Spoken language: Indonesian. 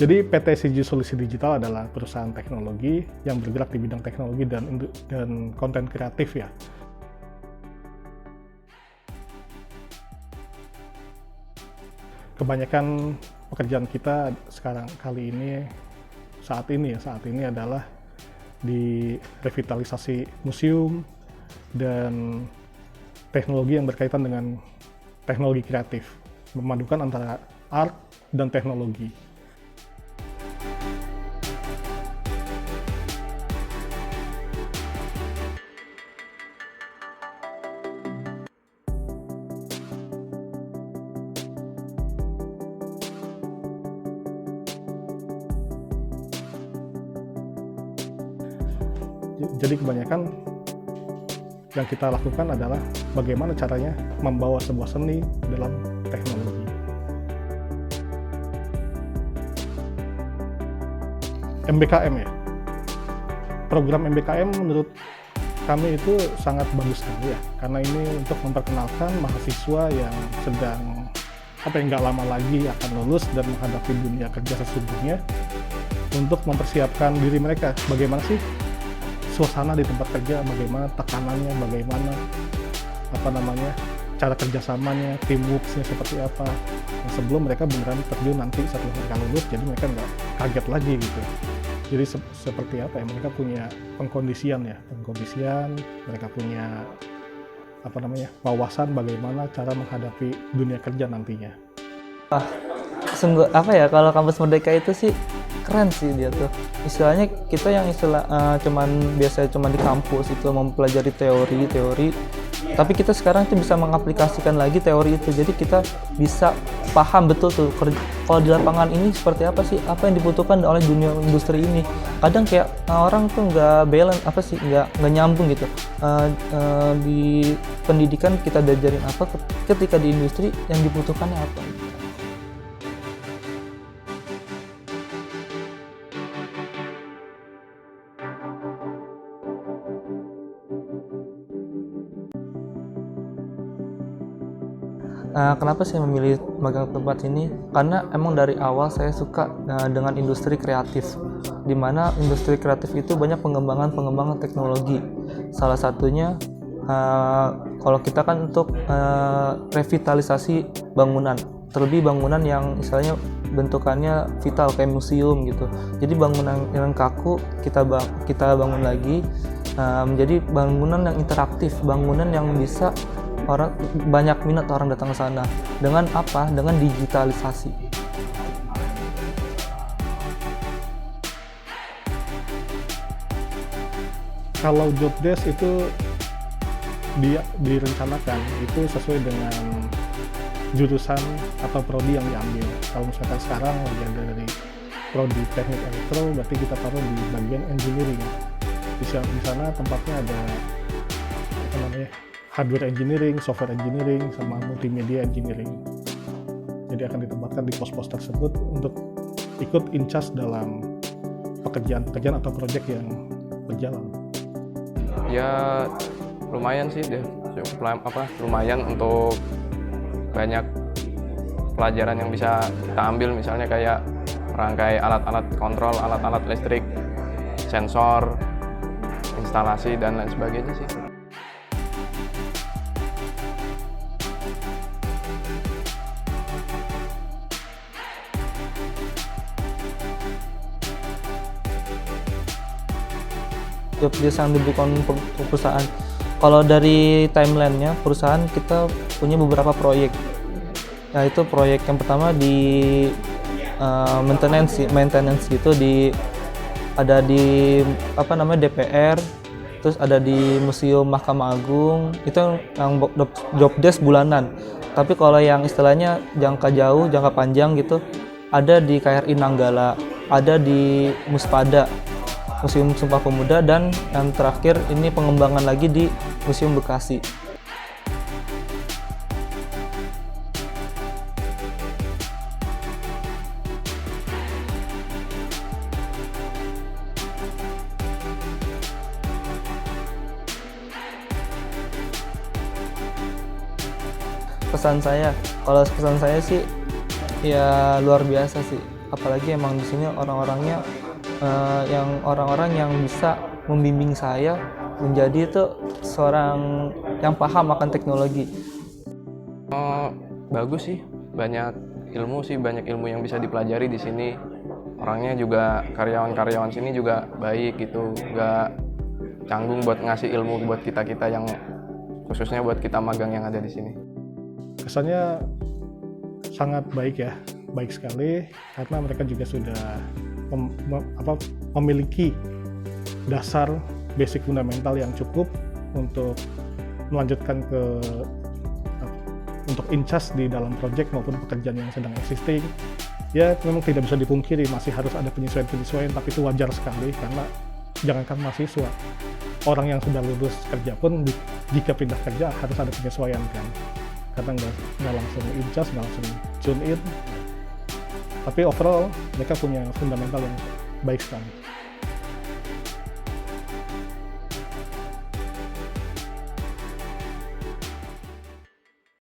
Jadi PT CG Solusi Digital adalah perusahaan teknologi yang bergerak di bidang teknologi dan konten kreatif ya. Kebanyakan pekerjaan kita saat ini adalah di revitalisasi museum dan teknologi yang berkaitan dengan teknologi kreatif, memadukan antara art dan teknologi. Jadi kebanyakan yang kita lakukan adalah bagaimana caranya membawa sebuah seni dalam teknologi. MBKM ya. Program MBKM menurut kami itu sangat bagus sekali ya, karena ini untuk memperkenalkan mahasiswa yang sedang nggak lama lagi akan lulus dan menghadapi dunia kerja sesungguhnya, untuk mempersiapkan diri mereka bagaimana sih suasana di tempat kerja, bagaimana tekanannya, bagaimana cara kerjasamanya, teamwork-nya seperti apa. Sebelum mereka beneran terjun nanti setelah mereka lulus, jadi mereka nggak kaget lagi gitu. Jadi seperti apa ya, mereka punya pengkondisian, mereka punya wawasan bagaimana cara menghadapi dunia kerja nantinya. Sungguh kalau kampus Merdeka itu sih keren sih dia tuh. Istilahnya kita yang biasa di kampus itu mempelajari teori, tapi kita sekarang tuh bisa mengaplikasikan lagi teori itu. Jadi kita bisa paham betul tuh kalau di lapangan ini seperti apa sih, apa yang dibutuhkan oleh dunia industri ini. Kadang kayak orang tuh nggak balance, nggak nyambung gitu. Di pendidikan kita diajarin apa, ketika di industri yang dibutuhkannya apa. Kenapa saya memilih magang tempat ini? Karena emang dari awal saya suka dengan industri kreatif, di mana industri kreatif itu banyak pengembangan teknologi. Salah satunya kalau kita kan untuk revitalisasi bangunan, terlebih bangunan yang misalnya bentukannya vital kayak museum gitu. Jadi bangunan yang kaku kita bangun lagi menjadi bangunan yang interaktif, bangunan yang bisa banyak minat orang datang ke sana. Dengan apa? Dengan digitalisasi. Kalau job desk itu direncanakan itu sesuai dengan jurusan atau prodi yang diambil. Kalau misalkan sekarang lagi ada dari prodi teknik elektro, berarti kita taruh di bagian engineering. Di sana tempatnya ada hardware engineering, software engineering, sama multimedia engineering. Jadi akan ditempatkan di pos-pos tersebut untuk ikut in charge dalam pekerjaan atau proyek yang berjalan. Ya lumayan sih deh, lumayan untuk banyak pelajaran yang bisa kita ambil, misalnya kayak merangkai alat-alat kontrol, alat-alat listrik, sensor, instalasi, dan lain sebagainya sih. Job desk yang dibutuhkan perusahaan. Kalau dari timelinenya perusahaan, kita punya beberapa proyek. Yaitu proyek yang pertama di maintenance gitu, ada di DPR, terus ada di Museum Mahkamah Agung. Itu yang job desk bulanan. Tapi kalau yang istilahnya jangka jauh, jangka panjang gitu, ada di KRI Nanggala, ada di Muspada, Museum Sumpah Pemuda, dan yang terakhir ini pengembangan lagi di Museum Bekasi. Pesan saya sih ya luar biasa sih. apalagi emang di sini orang-orangnya orang-orang yang bisa membimbing saya menjadi itu seorang yang paham akan teknologi. Bagus sih, banyak ilmu yang bisa dipelajari di sini. Orangnya juga, karyawan-karyawan sini juga baik gitu, nggak canggung buat ngasih ilmu buat kita-kita yang khususnya buat kita magang yang ada di sini. Kesannya sangat baik ya, baik sekali karena mereka juga sudah memiliki dasar basic fundamental yang cukup untuk melanjutkan untuk incas di dalam proyek maupun pekerjaan yang sedang existing. Ya memang tidak bisa dipungkiri masih harus ada penyesuaian-penyesuaian, tapi itu wajar sekali karena jangankan mahasiswa, orang yang sudah lulus kerja pun jika pindah kerja harus ada penyesuaian kan, karena nggak langsung incas, nggak langsung tune in. Tapi overall mereka punya fundamental yang baik sekali.